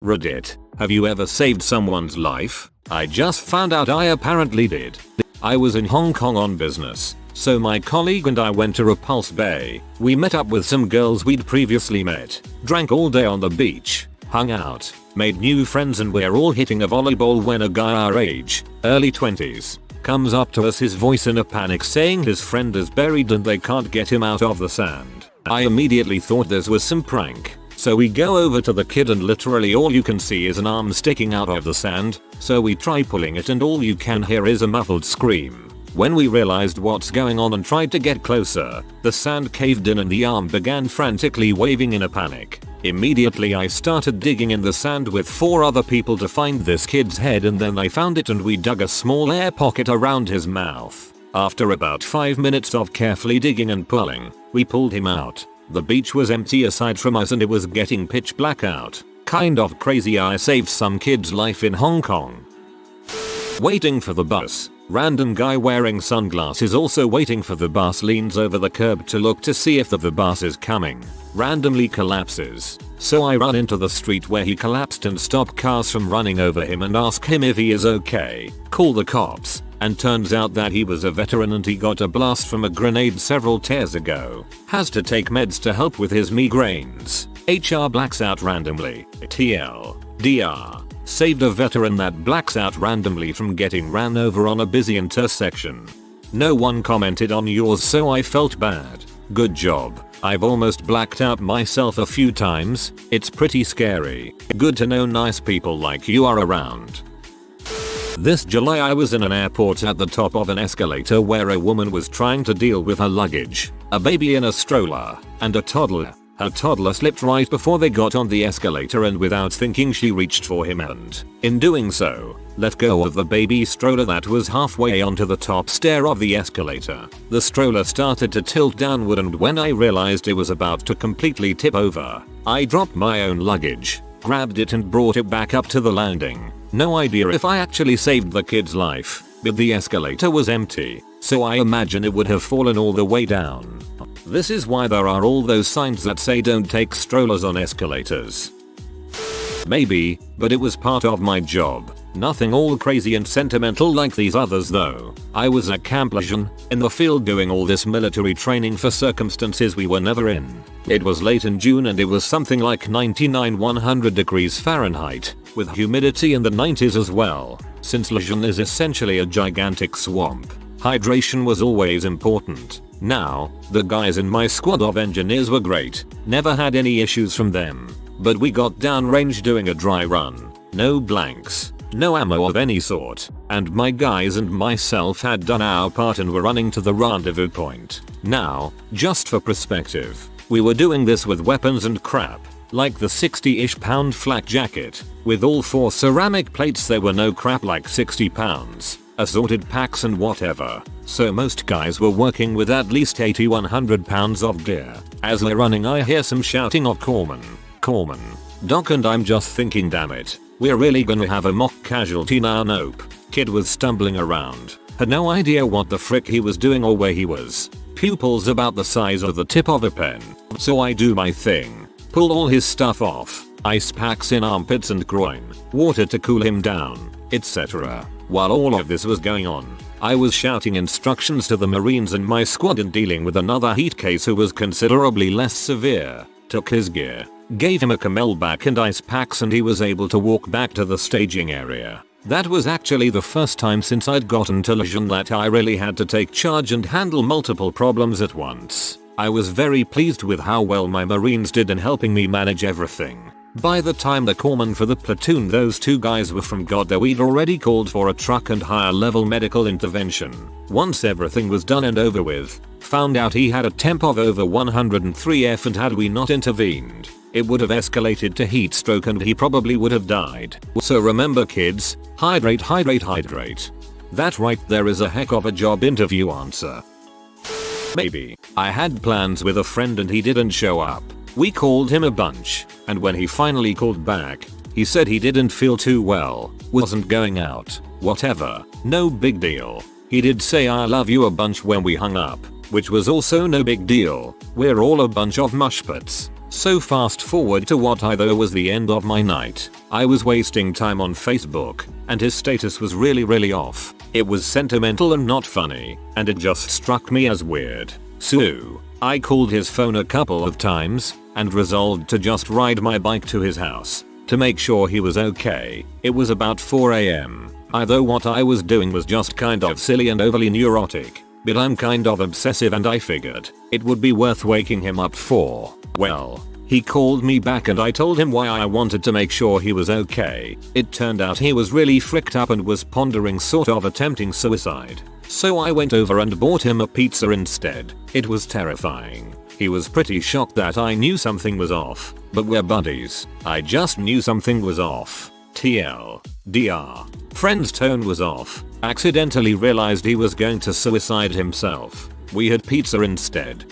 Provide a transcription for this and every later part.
Reddit, have you ever saved someone's life? I just found out I apparently did. I was in Hong Kong on business, so my colleague and I went to Repulse Bay. We met up with some girls we'd previously met, drank all day on the beach, hung out, made new friends, and we're all hitting a volleyball when a guy our age, early 20s, comes up to us, his voice in a panic saying his friend is buried and they can't get him out of the sand. I immediately thought this was some prank. So we go over to the kid and literally all you can see is an arm sticking out of the sand, so we try pulling it and all you can hear is a muffled scream. When we realized what's going on and tried to get closer, the sand caved in and the arm began frantically waving in a panic. Immediately I started digging in the sand with 4 other people to find this kid's head, and then I found it and we dug a small air pocket around his mouth. After about 5 minutes of carefully digging and pulling, we pulled him out. The beach was empty aside from us and it was getting pitch black out. Kind of crazy. I saved some kid's life in Hong Kong. Waiting for the bus. Random guy wearing sunglasses also waiting for the bus leans over the curb to look to see if the bus is coming. Randomly collapses. So I run into the street where he collapsed and stop cars from running over him and ask him if he is okay. Call the cops. And turns out that he was a veteran and he got a blast from a grenade several tears ago. Has to take meds to help with his migraines. HR blacks out randomly. TLDR. Saved a veteran that blacks out randomly from getting ran over on a busy intersection. No one commented on yours, so I felt bad. Good job. I've almost blacked out myself a few times. It's pretty scary. Good to know nice people like you are around. This July I was in an airport at the top of an escalator where a woman was trying to deal with her luggage, a baby in a stroller, and a toddler. Her toddler slipped right before they got on the escalator and without thinking she reached for him and, in doing so, let go of the baby stroller that was halfway onto the top stair of the escalator. The stroller started to tilt downward and when I realized it was about to completely tip over, I dropped my own luggage, grabbed it and brought it back up to the landing. No idea if I actually saved the kid's life, but the escalator was empty, so I imagine it would have fallen all the way down. This is why there are all those signs that say don't take strollers on escalators. Maybe, but it was part of my job. Nothing all crazy and sentimental like these others though. I was at Camp Lejeune, in the field doing all this military training for circumstances we were never in. It was late in June and it was something like 99-100 degrees Fahrenheit, with humidity in the 90s as well. Since Lejeune is essentially a gigantic swamp, hydration was always important. Now, the guys in my squad of engineers were great, never had any issues from them. But we got downrange doing a dry run. No blanks, no ammo of any sort, and my guys and myself had done our part and were running to the rendezvous point. Now, just for perspective, we were doing this with weapons and crap, like the 60-ish pound flak jacket. With all 4 ceramic plates there were no crap like 60 pounds, assorted packs and whatever. So most guys were working with at least 80-100 pounds of gear. As we're running I hear some shouting of Corman, Doc, and I'm just thinking damn it, we're really gonna have a mock casualty now. Nope. Kid was stumbling around, had no idea what the frick he was doing or where he was. Pupils about the size of the tip of a pen. So I do my thing. Pull all his stuff off, ice packs in armpits and groin, water to cool him down, etc. While all of this was going on, I was shouting instructions to the Marines in my squad and dealing with another heat case who was considerably less severe. Took his gear, gave him a camelback and ice packs and he was able to walk back to the staging area. That was actually the first time since I'd gotten to Lejeune that I really had to take charge and handle multiple problems at once. I was very pleased with how well my Marines did in helping me manage everything. By the time the corpsman for the platoon those 2 guys were from got there we'd already called for a truck and higher level medical intervention. Once everything was done and over with, found out he had a temp of over 103F and had we not intervened, it would have escalated to heat stroke and he probably would have died. So remember kids, hydrate. That right there is a heck of a job interview answer. Maybe. I had plans with a friend and he didn't show up. We called him a bunch, and when he finally called back, he said he didn't feel too well, wasn't going out, whatever, no big deal. He did say I love you a bunch when we hung up, which was also no big deal. We're all a bunch of mushpits. So fast forward to what I thought was the end of my night. I was wasting time on Facebook, and his status was really off. It was sentimental and not funny, and it just struck me as weird. So, I called his phone a couple of times, and resolved to just ride my bike to his house, to make sure he was okay. It was about 4 AM. I thought what I was doing was just kind of silly and overly neurotic, but I'm kind of obsessive and I figured it would be worth waking him up for. Well, he called me back and I told him why I wanted to make sure he was okay. It turned out he was really fricked up and was pondering sort of attempting suicide. So I went over and bought him a pizza instead. It was terrifying. He was pretty shocked that I knew something was off, but we're buddies. I just knew something was off. TLDR. Friend's tone was off. Accidentally realized he was going to suicide himself. We had pizza instead.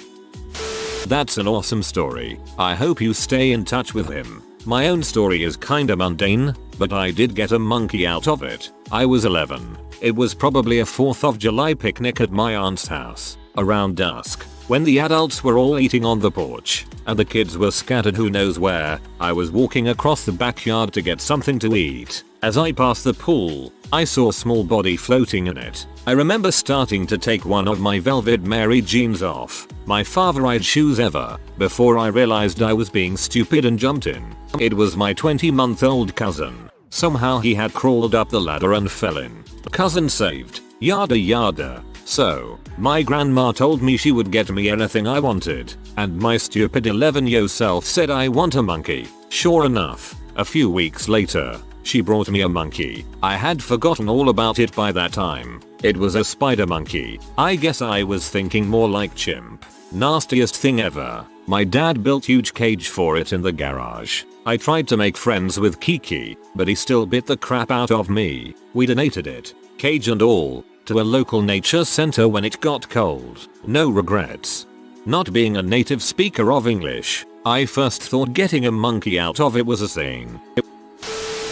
That's an awesome story. I hope you stay in touch with him. My own story is kinda mundane, but I did get a monkey out of it. I was 11. It was probably a 4th of July picnic at my aunt's house, around dusk, when the adults were all eating on the porch, and the kids were scattered who knows where. I was walking across the backyard to get something to eat. As I passed the pool, I saw a small body floating in it. I remember starting to take one of my Velvet Mary jeans off, my favorite shoes ever, before I realized I was being stupid and jumped in. It was my 20-month-old cousin. Somehow he had crawled up the ladder and fell in. Cousin saved. Yada yada. So, my grandma told me she would get me anything I wanted, and my stupid 11-year-old self said I want a monkey. Sure enough, a few weeks later, she brought me a monkey. I had forgotten all about it by that time. It was a spider monkey. I guess I was thinking more like chimp. Nastiest thing ever. My dad built huge cage for it in the garage. I tried to make friends with Kiki, but he still bit the crap out of me. We donated it, cage and all, to a local nature center when it got cold. No regrets. Not being a native speaker of English, I first thought getting a monkey out of it was a thing.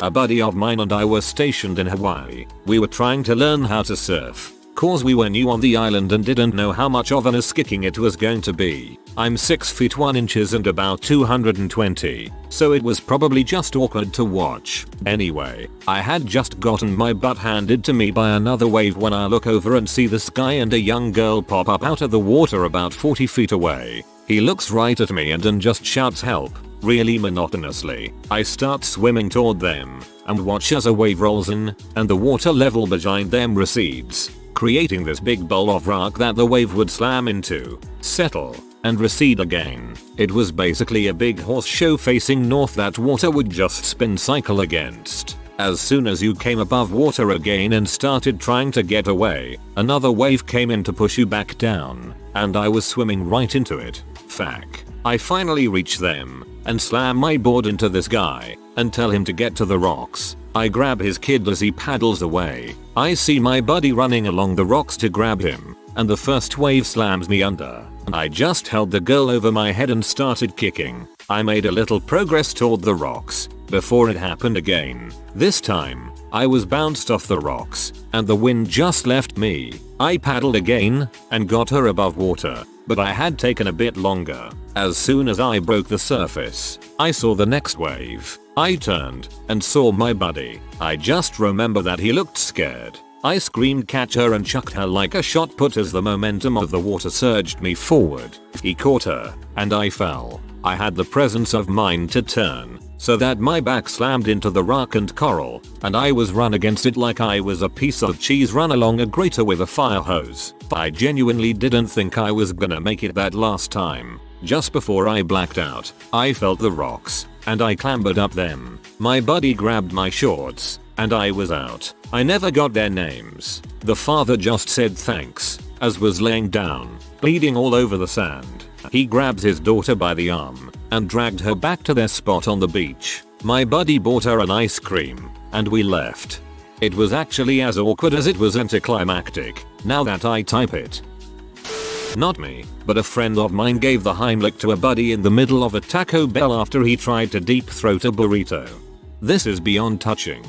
A buddy of mine and I were stationed in Hawaii. We were trying to learn how to surf, cause we were new on the island and didn't know how much of an ass kicking it was going to be. I'm 6 feet 1 inches and about 220, so it was probably just awkward to watch. Anyway, I had just gotten my butt handed to me by another wave when I look over and see this guy and a young girl pop up out of the water about 40 feet away. He looks right at me and then just shouts help, really monotonously. I start swimming toward them, and watch as a wave rolls in, and the water level behind them recedes, creating this big bowl of rock that the wave would slam into, settle, and recede again. It was basically a big horse show facing north that water would just spin cycle against. As soon as you came above water again and started trying to get away, another wave came in to push you back down, and I was swimming right into it. Fuck. I finally reach them, and slam my board into this guy, and tell him to get to the rocks. I grab his kid as he paddles away. I see my buddy running along the rocks to grab him, and the first wave slams me under. I just held the girl over my head and started kicking. I made a little progress toward the rocks, before it happened again. This time, I was bounced off the rocks, and the wind just left me. I paddled again, and got her above water, but I had taken a bit longer. As soon as I broke the surface, I saw the next wave. I turned, and saw my buddy. I just remember that he looked scared. I screamed catch her and chucked her like a shot put as the momentum of the water surged me forward. He caught her, and I fell. I had the presence of mind to turn, so that my back slammed into the rock and coral, and I was run against it like I was a piece of cheese run along a grater with a fire hose. I genuinely didn't think I was gonna make it that last time. Just before I blacked out, I felt the rocks, and I clambered up them. My buddy grabbed my shorts, and I was out. I never got their names. The father just said thanks, as was laying down, bleeding all over the sand. He grabbed his daughter by the arm, and dragged her back to their spot on the beach. My buddy bought her an ice cream, and we left. It was actually as awkward as it was anticlimactic, now that I type it. Not me, but a friend of mine gave the Heimlich to a buddy in the middle of a Taco Bell after he tried to deep throat a burrito. This is beyond touching.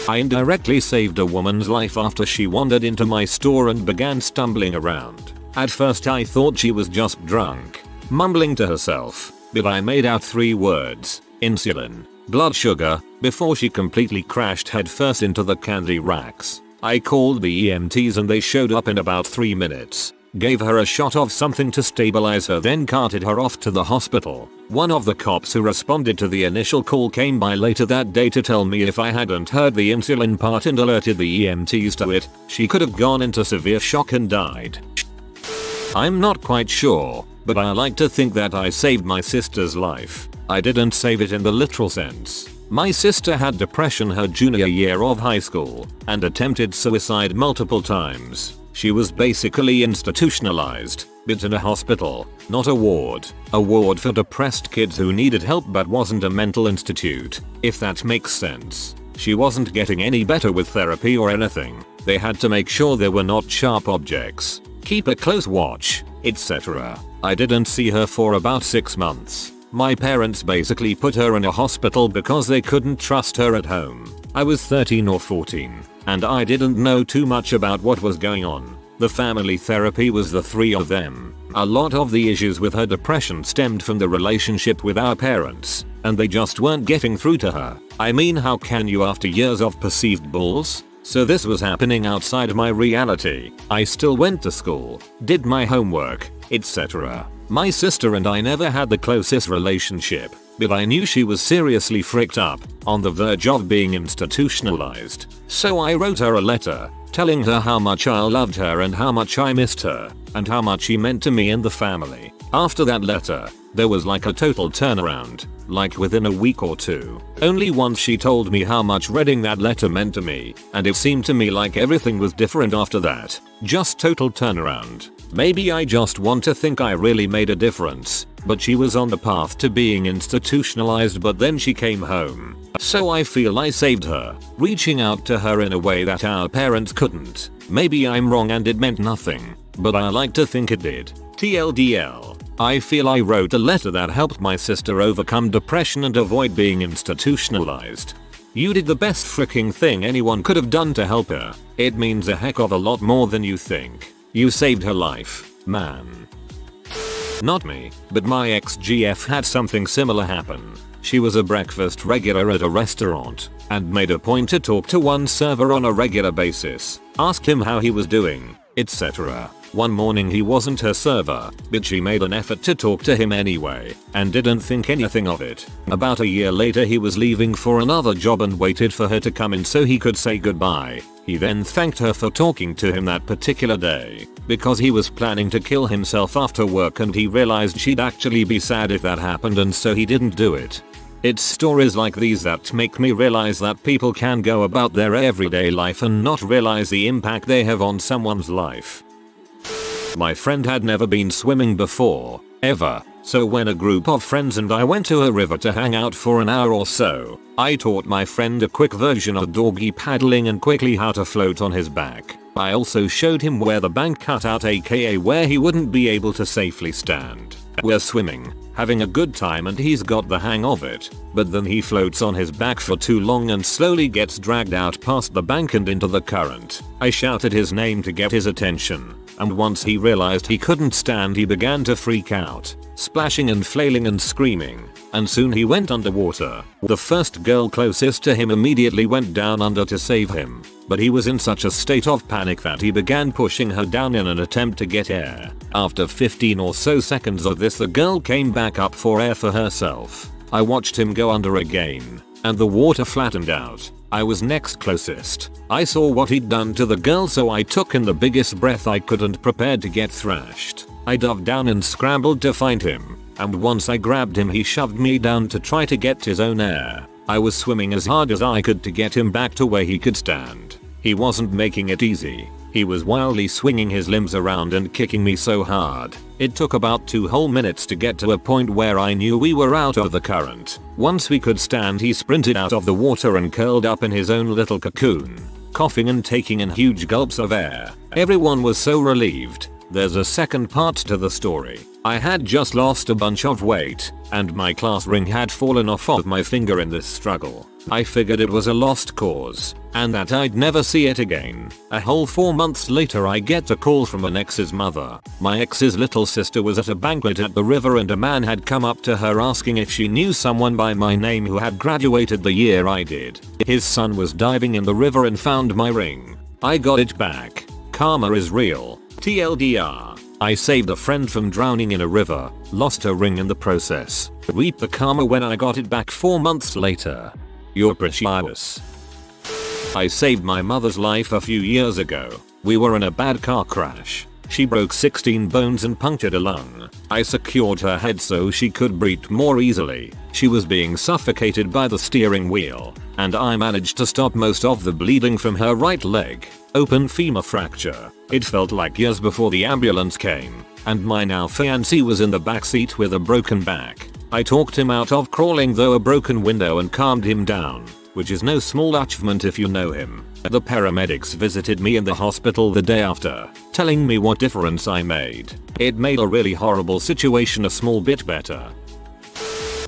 I indirectly saved a woman's life after she wandered into my store and began stumbling around. At first I thought she was just drunk, mumbling to herself, but I made out 3 words: insulin, blood sugar, before she completely crashed headfirst into the candy racks. I called the EMTs and they showed up in about 3 minutes. Gave her a shot of something to stabilize her, then carted her off to the hospital. One of the cops who responded to the initial call came by later that day to tell me if I hadn't heard the insulin part and alerted the EMTs to it, she could have gone into severe shock and died. I'm not quite sure, but I like to think that I saved my sister's life. I didn't save it in the literal sense. My sister had depression her junior year of high school and attempted suicide multiple times. She was basically institutionalized, but in a hospital, not a ward. A ward for depressed kids who needed help but wasn't a mental institute, if that makes sense. She wasn't getting any better with therapy or anything. They had to make sure there were not sharp objects, keep a close watch, etc. I didn't see her for about 6 months. My parents basically put her in a hospital because they couldn't trust her at home. I was 13 or 14, and I didn't know too much about what was going on. The family therapy was the 3 of them. A lot of the issues with her depression stemmed from the relationship with our parents, and they just weren't getting through to her. I mean, how can you after years of perceived bulls? So this was happening outside my reality. I still went to school, did my homework, etc. My sister and I never had the closest relationship, but I knew she was seriously fricked up, on the verge of being institutionalized. So I wrote her a letter, telling her how much I loved her and how much I missed her, and how much she meant to me and the family. After that letter, there was like a total turnaround, like within a week or 2. Only once she told me how much reading that letter meant to me, and it seemed to me like everything was different after that. Just total turnaround. Maybe I just want to think I really made a difference, but she was on the path to being institutionalized, but then she came home. So I feel I saved her, reaching out to her in a way that our parents couldn't. Maybe I'm wrong and it meant nothing, but I like to think it did. TLDL. I feel I wrote a letter that helped my sister overcome depression and avoid being institutionalized. You did the best freaking thing anyone could have done to help her. It means a heck of a lot more than you think. You saved her life, man. Not me, but my ex-GF had something similar happen. She was a breakfast regular at a restaurant and made a point to talk to one server on a regular basis, ask him how he was doing, etc. One morning he wasn't her server, but she made an effort to talk to him anyway and didn't think anything of it. About a year later he was leaving for another job and waited for her to come in so he could say goodbye. He then thanked her for talking to him that particular day, because he was planning to kill himself after work and he realized she'd actually be sad if that happened, and so he didn't do it. It's stories like these that make me realize that people can go about their everyday life and not realize the impact they have on someone's life. My friend had never been swimming before, ever, so when a group of friends and I went to a river to hang out for an hour or so, I taught my friend a quick version of doggy paddling and quickly how to float on his back. I also showed him where the bank cut out, aka where he wouldn't be able to safely stand. We're swimming, having a good time, and he's got the hang of it, but then he floats on his back for too long and slowly gets dragged out past the bank and into the current. I shouted his name to get his attention, and once he realized he couldn't stand he began to freak out, splashing and flailing and screaming, and soon he went underwater. The first girl closest to him immediately went down under to save him, but he was in such a state of panic that he began pushing her down in an attempt to get air. After 15 or so seconds of this, the girl came back up for air for herself. I watched him go under again, and the water flattened out. I was next closest. I saw what he'd done to the girl, so I took in the biggest breath I could and prepared to get thrashed. I dove down and scrambled to find him, and once I grabbed him he shoved me down to try to get his own air. I was swimming as hard as I could to get him back to where he could stand. He wasn't making it easy. He was wildly swinging his limbs around and kicking me so hard. It took about 2 whole minutes to get to a point where I knew we were out of the current. Once we could stand, he sprinted out of the water and curled up in his own little cocoon, coughing and taking in huge gulps of air. Everyone was so relieved. There's a second part to the story. I had just lost a bunch of weight, and my class ring had fallen off of my finger in this struggle. I figured it was a lost cause, and that I'd never see it again. A whole 4 months later I get a call from an ex's mother. My ex's little sister was at a banquet at the river and a man had come up to her asking if she knew someone by my name who had graduated the year I did. His son was diving in the river and found my ring. I got it back. Karma is real. TLDR. I saved a friend from drowning in a river, lost her ring in the process. Reap the karma when I got it back 4 months later. You're precious. I saved my mother's life a few years ago. We were in a bad car crash. She broke 16 bones and punctured a lung. I secured her head so she could breathe more easily. She was being suffocated by the steering wheel, and I managed to stop most of the bleeding from her right leg. Open femur fracture. It felt like years before the ambulance came, and my now fiancé was in the backseat with a broken back. I talked him out of crawling through a broken window and calmed him down, which is no small achievement if you know him. The paramedics visited me in the hospital the day after, telling me what difference I made. It made a really horrible situation a small bit better.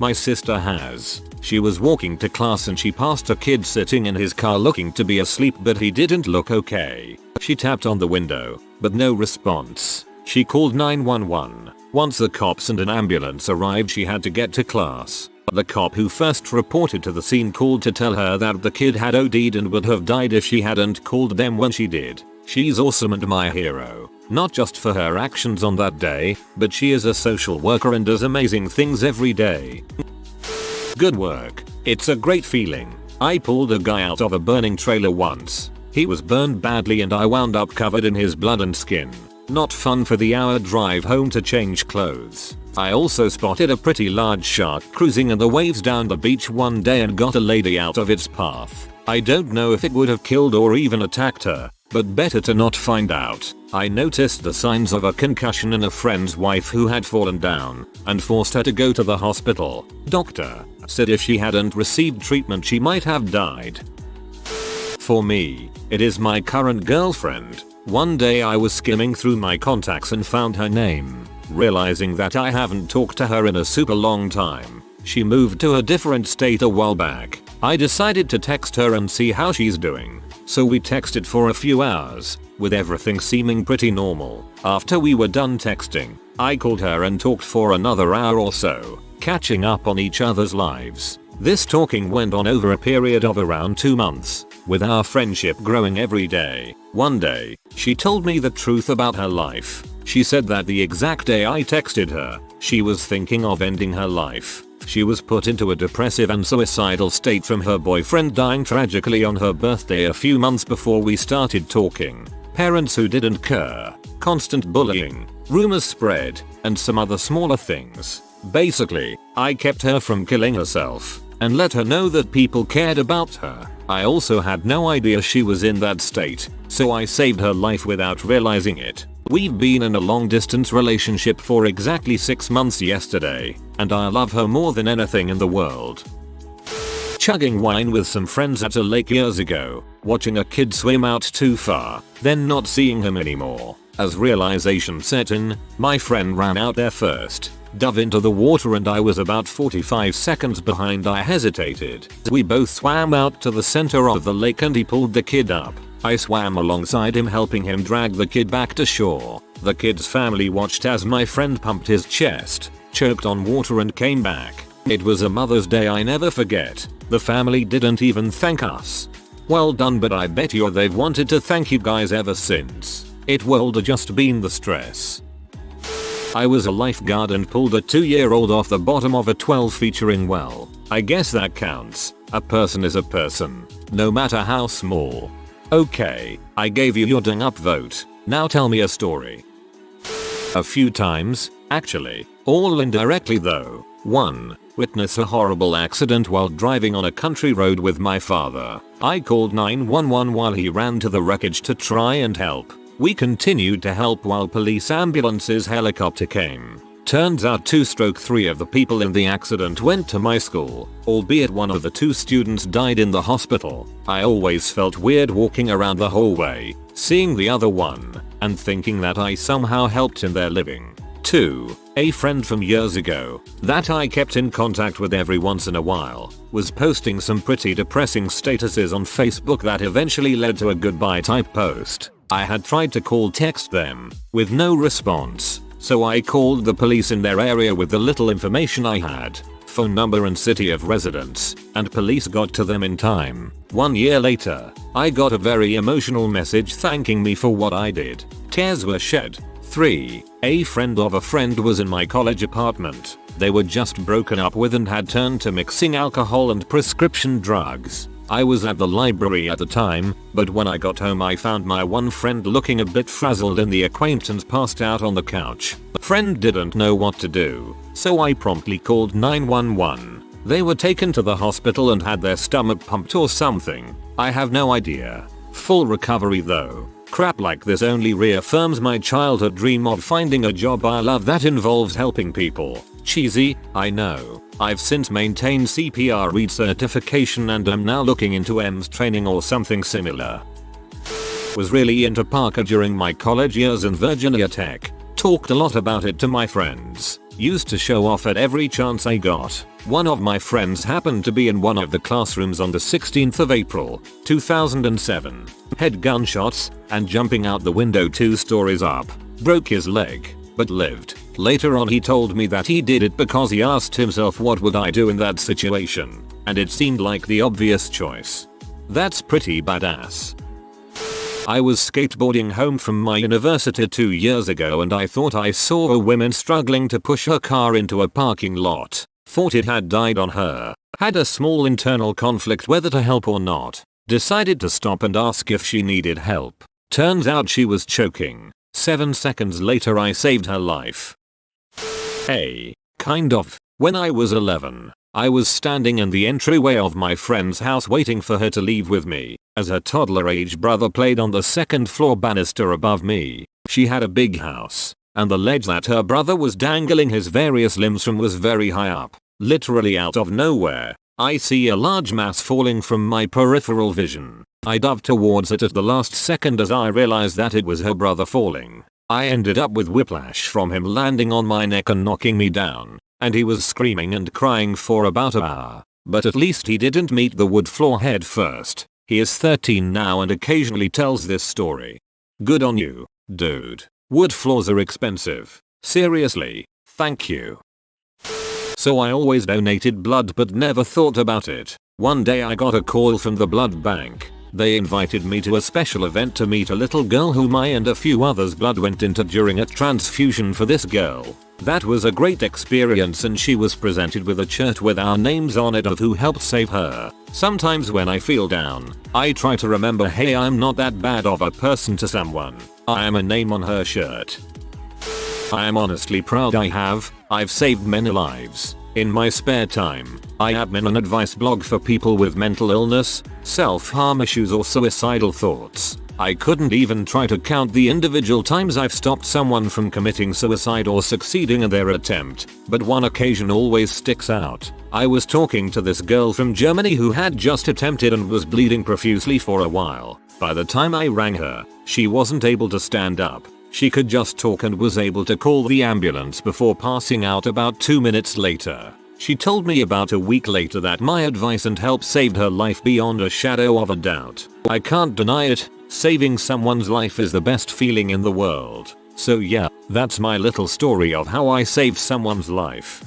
My sister has. She was walking to class and she passed a kid sitting in his car looking to be asleep, but he didn't look okay. She tapped on the window, but no response. She called 911. Once the cops and an ambulance arrived, she had to get to class. The cop who first reported to the scene called to tell her that the kid had OD'd and would have died if she hadn't called them when she did. She's awesome and my hero. Not just for her actions on that day, but she is a social worker and does amazing things every day. Good work. It's a great feeling. I pulled a guy out of a burning trailer once. He was burned badly and I wound up covered in his blood and skin. Not fun for the hour drive home to change clothes. I also spotted a pretty large shark cruising in the waves down the beach one day and got a lady out of its path. I don't know if it would have killed or even attacked her, but better to not find out. I noticed the signs of a concussion in a friend's wife who had fallen down and forced her to go to the hospital. Doctor said if she hadn't received treatment she might have died. For me, it is my current girlfriend. One day I was skimming through my contacts and found her name. Realizing that I haven't talked to her in a super long time. She moved to a different state a while back. I decided to text her and see how she's doing. So we texted for a few hours, with everything seeming pretty normal. After we were done texting, I called her and talked for another hour or so, catching up on each other's lives. This talking went on over a period of around 2 months, with our friendship growing every day. One day, she told me the truth about her life. She said that the exact day I texted her, she was thinking of ending her life. She was put into a depressive and suicidal state from her boyfriend dying tragically on her birthday a few months before we started talking. Parents who didn't care, constant bullying, rumors spread, and some other smaller things. Basically, I kept her from killing herself and let her know that people cared about her. I also had no idea she was in that state, so I saved her life without realizing it. We've been in a long distance relationship for exactly 6 months yesterday, and I love her more than anything in the world. Chugging wine with some friends at a lake years ago, watching a kid swim out too far, then not seeing him anymore. As realization set in, my friend ran out there first, dove into the water, and I was about 45 seconds behind. I hesitated. We both swam out to the center of the lake and he pulled the kid up. I swam alongside him, helping him drag the kid back to shore. The kid's family watched as my friend pumped his chest, choked on water and came back. It was a Mother's Day I never forget. The family didn't even thank us. Well done, but I bet you they've wanted to thank you guys ever since. It would have just been the stress. I was a lifeguard and pulled a 2-year-old off the bottom of a 12 featuring well. I guess that counts. A person is a person, no matter how small. Okay, I gave you your dang up vote. Now tell me a story. A few times, actually, all indirectly though. 1. Witness a horrible accident while driving on a country road with my father. I called 911 while he ran to the wreckage to try and help. We continued to help while police ambulance's helicopter came. Turns out 2/3 of the people in the accident went to my school, albeit one of the 2 students died in the hospital. I always felt weird walking around the hallway, seeing the other one, and thinking that I somehow helped in their living. 2. A friend from years ago that I kept in contact with every once in a while was posting some pretty depressing statuses on Facebook that eventually led to a goodbye type post. I had tried to call text them with no response, so I called the police in their area with the little information I had, phone number and city of residence, and police got to them in time. 1 year later, I got a very emotional message thanking me for what I did. Tears were shed. 3. A friend of a friend was in my college apartment. They were just broken up with and had turned to mixing alcohol and prescription drugs. I was at the library at the time, but when I got home I found my one friend looking a bit frazzled and the acquaintance passed out on the couch. The friend didn't know what to do, so I promptly called 911. They were taken to the hospital and had their stomach pumped or something. I have no idea. Full recovery though. Crap like this only reaffirms my childhood dream of finding a job I love that involves helping people. Cheesy, I know. I've since maintained CPR read certification and am now looking into EMS training or something similar. Was really into Parker during my college years in Virginia Tech. Talked a lot about it to my friends. Used to show off at every chance I got. One of my friends happened to be in one of the classrooms on the 16th of April, 2007. Head gunshots, and jumping out the window 2 stories up. Broke his leg, but lived. Later on he told me that he did it because he asked himself what would I do in that situation, and it seemed like the obvious choice. That's pretty badass. I was skateboarding home from my university 2 years ago and I thought I saw a woman struggling to push her car into a parking lot. Thought it had died on her. Had a small internal conflict whether to help or not. Decided to stop and ask if she needed help. Turns out she was choking. 7 seconds later I saved her life. Kind of. When I was 11, I was standing in the entryway of my friend's house waiting for her to leave with me, as her toddler-age brother played on the 2nd floor banister above me. She had a big house, and the ledge that her brother was dangling his various limbs from was very high up. Literally out of nowhere, I see a large mass falling from my peripheral vision. I dove towards it at the last second as I realized that it was her brother falling. I ended up with whiplash from him landing on my neck and knocking me down, and he was screaming and crying for about an hour. But at least he didn't meet the wood floor head first. He is 13 now and occasionally tells this story. Good on you, dude. Wood floors are expensive. Seriously, thank you. So I always donated blood but never thought about it. One day I got a call from the blood bank. They invited me to a special event to meet a little girl whom I and a few others blood went into during a transfusion for this girl. That was a great experience and she was presented with a shirt with our names on it of who helped save her. Sometimes when I feel down, I try to remember, hey, I'm not that bad of a person to someone. I am a name on her shirt. I am honestly proud I've saved many lives. In my spare time, I admin an advice blog for people with mental illness, self-harm issues or suicidal thoughts. I couldn't even try to count the individual times I've stopped someone from committing suicide or succeeding in their attempt, but one occasion always sticks out. I was talking to this girl from Germany who had just attempted and was bleeding profusely for a while. By the time I rang her, she wasn't able to stand up. She could just talk and was able to call the ambulance before passing out about 2 minutes later. She told me about a week later that my advice and help saved her life beyond a shadow of a doubt. I can't deny it, saving someone's life is the best feeling in the world. So yeah, that's my little story of how I saved someone's life.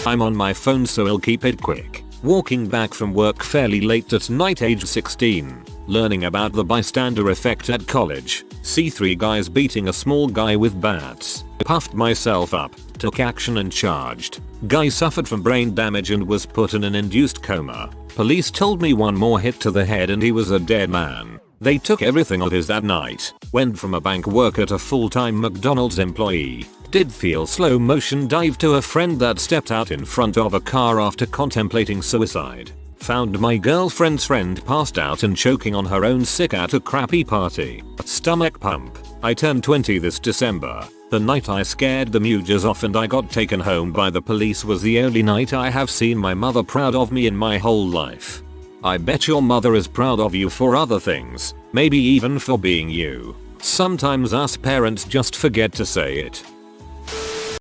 I'm on my phone so I'll keep it quick. Walking back from work fairly late at night, age 16, learning about the bystander effect at college. See 3 guys beating a small guy with bats. Puffed myself up, took action and charged. Guy suffered from brain damage and was put in an induced coma. Police told me 1 more hit to the head and he was a dead man. They took everything of his that night. Went from a bank worker to full-time McDonald's employee. Did feel slow motion dive to a friend that stepped out in front of a car after contemplating suicide. Found my girlfriend's friend passed out and choking on her own sick at a crappy party. Stomach pump. I turned 20 this December. The night I scared the muges off and I got taken home by the police was the only night I have seen my mother proud of me in my whole life. I bet your mother is proud of you for other things, maybe even for being you. Sometimes us parents just forget to say it.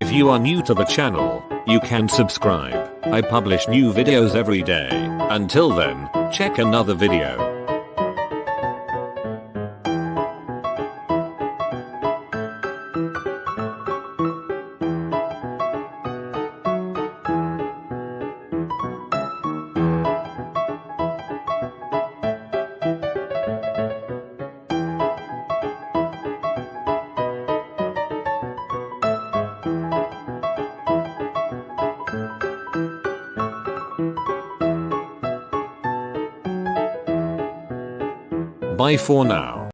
If you are new to the channel, you can subscribe. I publish new videos every day. Until then, check another video. Bye for now.